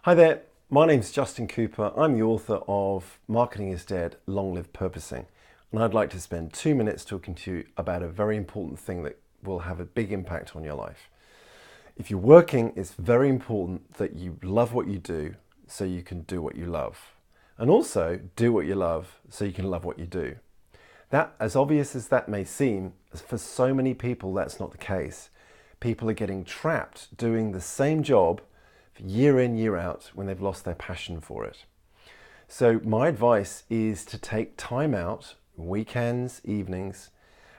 Hi there, my name's Justin Cooper. I'm the author of Marketing is Dead, Long Live Purposing. And I'd like to spend 2 minutes talking to you about a very important thing that will have a big impact on your life. If you're working, it's very important that you love what you do so you can do what you love. And also do what you love so you can love what you do. That, as obvious as that may seem, for so many people that's not the case. People are getting trapped doing the same job year in, year out when they've lost their passion for it. So my advice is to take time out, weekends, evenings,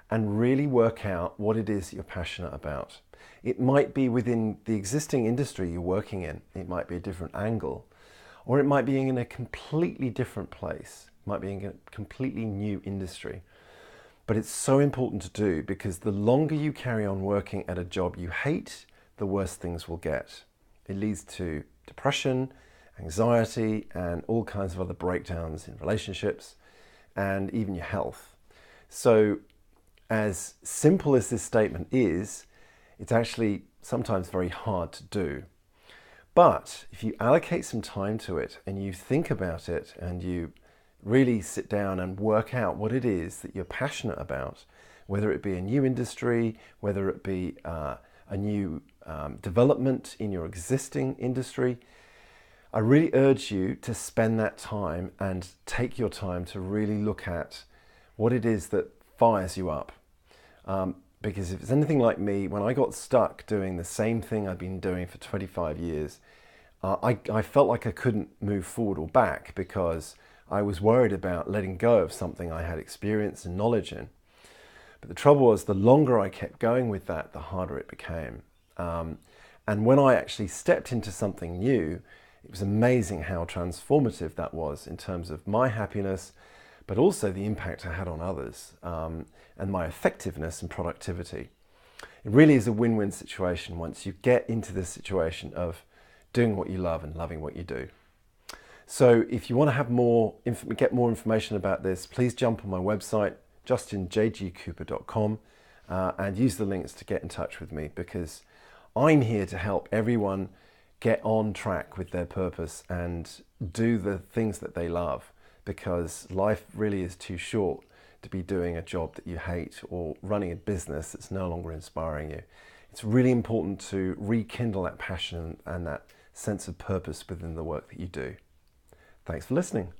and really work out what it is you're passionate about. It might be within the existing industry you're working in. It might be a different angle, or it might be in a completely different place. It might be in a completely new industry. But it's so important to do because the longer you carry on working at a job you hate, the worse things will get. It leads to depression, anxiety, and all kinds of other breakdowns in relationships and even your health. So as simple as this statement is, it's actually sometimes very hard to do. But if you allocate some time to it and you think about it and you really sit down and work out what it is that you're passionate about, whether it be a new industry, whether it be a new development in your existing industry, I really urge you to spend that time and take your time to really look at what it is that fires you up. Because if it's anything like me, when I got stuck doing the same thing I've been doing for 25 years, I felt like I couldn't move forward or back because I was worried about letting go of something I had experience and knowledge in. But the trouble was, the longer I kept going with that, the harder it became. And when I actually stepped into something new, it was amazing how transformative that was in terms of my happiness, but also the impact I had on others, and my effectiveness and productivity. It really is a win-win situation once you get into this situation of doing what you love and loving what you do. So if you want to have get more information about this, please jump on my website, justinjgcooper.com, and use the links to get in touch with me, because I'm here to help everyone get on track with their purpose and do the things that they love, because life really is too short to be doing a job that you hate or running a business that's no longer inspiring you. It's really important to rekindle that passion and that sense of purpose within the work that you do. Thanks for listening.